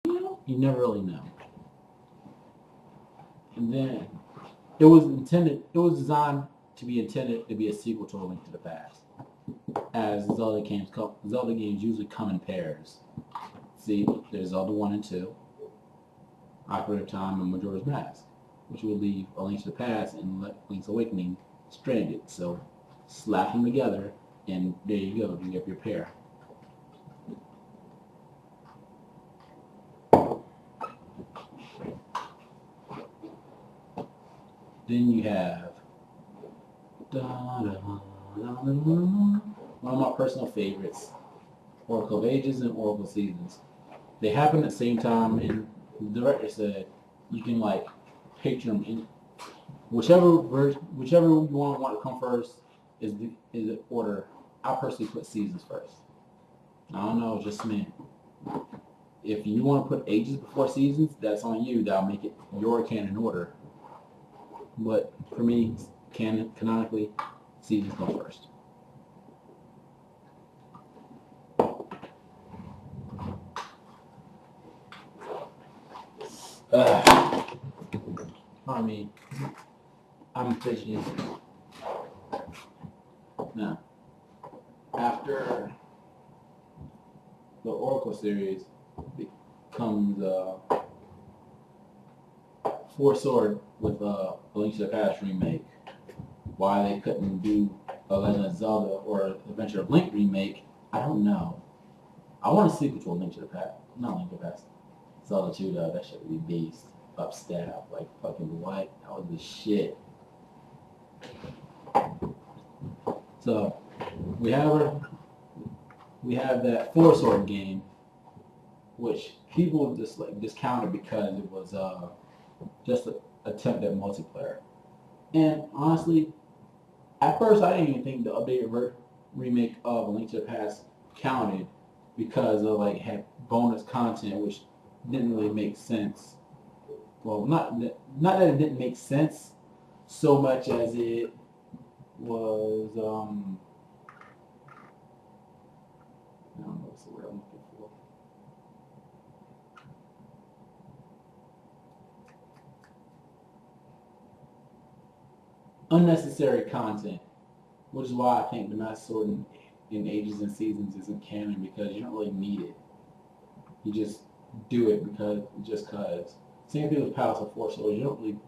You never really know. And then it was intended. It was designed to be intended to be a sequel to A Link to the Past, as Zelda games usually come in pairs. See, there's Zelda 1 and 2, Ocarina of Time, and Majora's Mask, which will leave A Link to the Past and Link's Awakening stranded. So slap them together, and there you go. You have your pair. Then you have one of my personal favorites, Oracle of Ages and Oracle Seasons. They happen at the same time, and the director said you can like picture them in whichever you want to come first is the order. I personally put Seasons first. I don't know, just me. If you want to put Ages before Seasons, that's on you. That'll make it your canon order. But for me, canonically, Seasons come first. I mean, I'm fidgety. Now, after the Oracle series becomes Four Sword with a Link to the Past remake, why they couldn't do a Legend of Zelda or Adventure of Link remake, I don't know. I want a sequel to a Link to the Past. Not Link to the Past. Zelda 2 though, that shit would be beast. Upstab, like fucking what? That was the shit. So we have that Four Sword game, which people just like discounted because it was just an attempt at multiplayer. And honestly, at first I didn't even think the updated remake of A Link to the Past counted because of like had bonus content which didn't really make sense. Well, not that it didn't make sense so much as it was I don't know what's the word I'm looking for. Unnecessary content, which is why I think the Master Sword in Ages and Seasons isn't canon because you don't really need it. You just do it just cause. Same thing with Palace of Four Swords. You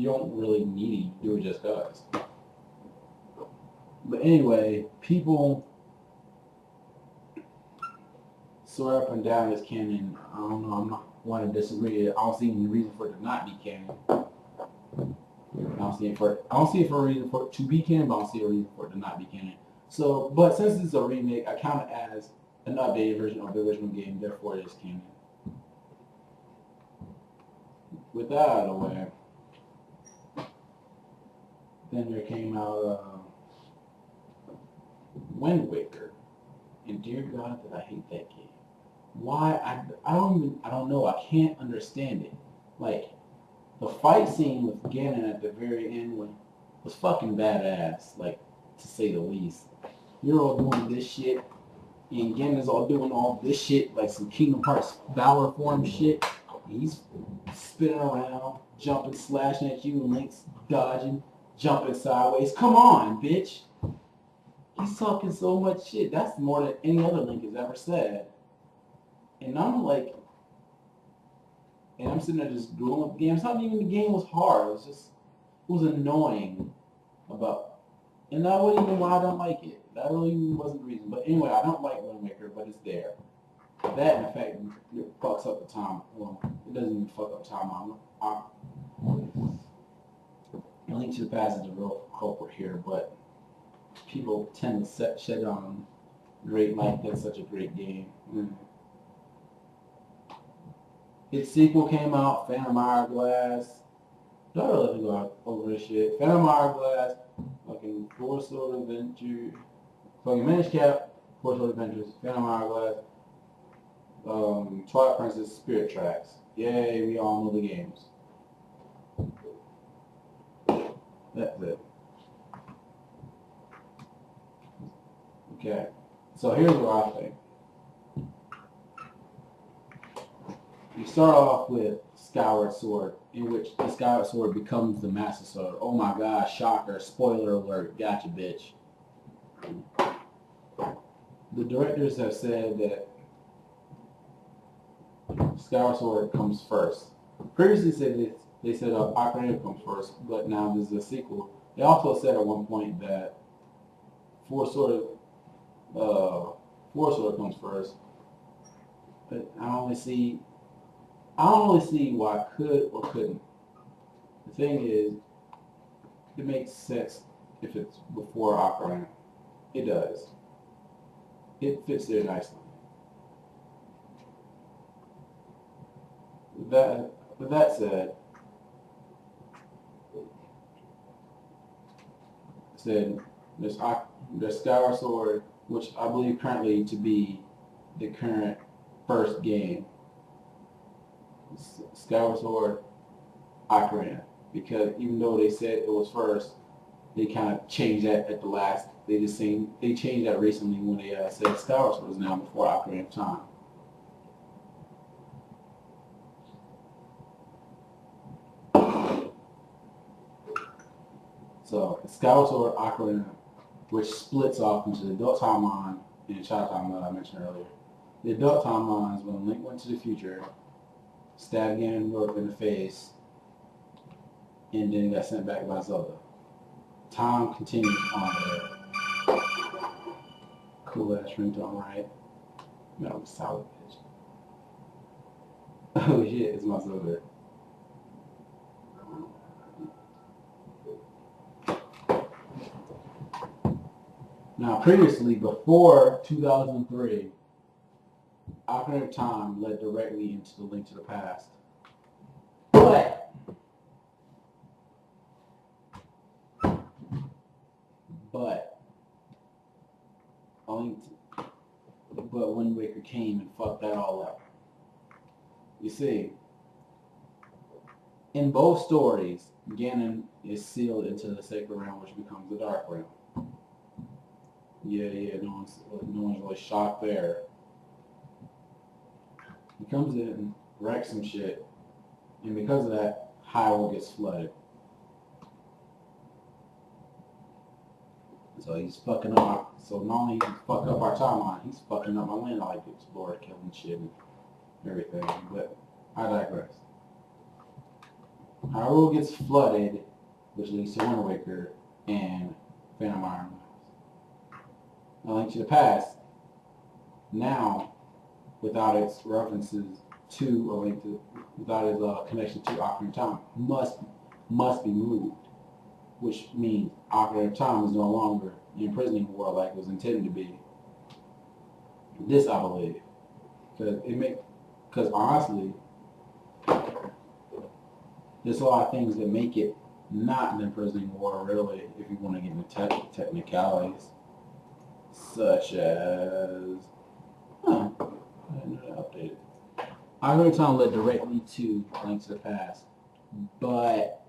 don't really need it. You do it just cause. But anyway, people swear up and down it's canon. I don't know. I'm not want to disagree. I don't see any reason for it to not be canon. I don't see it for a reason for it to be canon, but I don't see a reason for it to not be canon. So, but since it's a remake, I count it as an updated version of the original game. Therefore, it is canon. With that out of the way, then there came out Wind Waker, and dear God, did I hate that game. Why? I don't know. I can't understand it. Like, the fight scene with Ganon at the very end was fucking badass, like, to say the least. You're all doing this shit, and Ganon's all doing all this shit, like some Kingdom Hearts Valor form shit. He's spinning around, jumping, slashing at you, and Link's dodging, jumping sideways. Come on, bitch. He's talking so much shit. That's more than any other Link has ever said. And I'm like, and I'm sitting there just doing the game. It's not even the game was hard. It was annoying and that wasn't even why I don't like it. That really wasn't the reason. But anyway, I don't like Wind Waker, but it's there. That, in fact, it fucks up the time. Well, it doesn't even fuck up time. Link to the Past is the real culprit here, but people tend to shed on Great Light. That's such a great game. Its sequel came out, Phantom Hourglass. Don't really go over this shit. Phantom Hourglass, fucking Four Sword Adventure, fucking Minish Cap, Four Sword Adventures, Phantom Hourglass, Twilight Princess, Spirit Tracks. Yay, we all know the games. That's it. Okay, so here's what I think. You start off with Skyward Sword, in which the Skyward Sword becomes the Master Sword. Oh my god, shocker, spoiler alert, gotcha bitch. The directors have said that Skyward Sword comes first. Previously they said Ocarina comes first, but now this is a sequel. They also said at one point that Four Sword comes first. But I don't really see why it could or couldn't. The thing is, it makes sense if it's before Ocarina. It does. It fits there nicely. With that said, there's Skyward Sword, which I believe currently to be the current first game. Skyward Sword, Ocarina, because even though they said it was first, they kind of changed that at the last. They changed that recently when they said Skyward Sword is now before Ocarina of Time. So Skyward Sword, Ocarina, which splits off into the adult timeline and the child timeline that I mentioned earlier. The adult timeline is when Link went to the future, stabbed Ganondorf in the face, and then got sent back by Zelda. Time continues on there. Cool ass ringtone, right? No, solid bitch. Oh shit, it's my Zelda. Now, previously, before 2003, Ocarina of Time led directly into the Link to the Past. But Wind Waker came and fucked that all up. You see, in both stories, Ganon is sealed into the Sacred Realm, which becomes the Dark Realm. Yeah, no one's really shocked there. He comes in, wrecks some shit, and because of that, Hyrule gets flooded. So he's fucking up. So not only he fuck up our timeline, he's fucking up my land. I like to explore, killing shit and everything. But I digress. Hyrule gets flooded, which leads to Wind Waker and Phantom Iron. A Link to the Past, now, without its references to without its connection to Ocarina of Time, must be moved, which means Ocarina of Time is no longer the imprisoning world like it was intended to be. This I believe, because honestly, there's a lot of things that make it not an imprisoning world, really, if you want to get into technicalities. Such as, I didn't update it. Ocarina of Time led directly to Link to the Past, but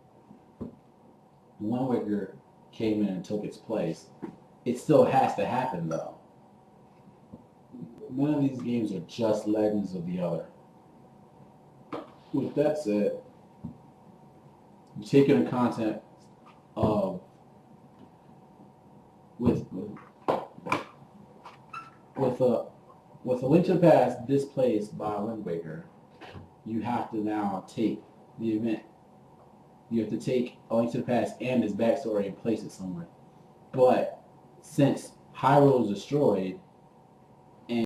Wind Waker came in and took its place. It still has to happen, though. None of these games are just legends of the other. With that said, you take in the content of with a Link to the Past displaced by Wind Waker, you have to now take the event. You have to take A Link to the Past and its backstory and place it somewhere. But since Hyrule is destroyed,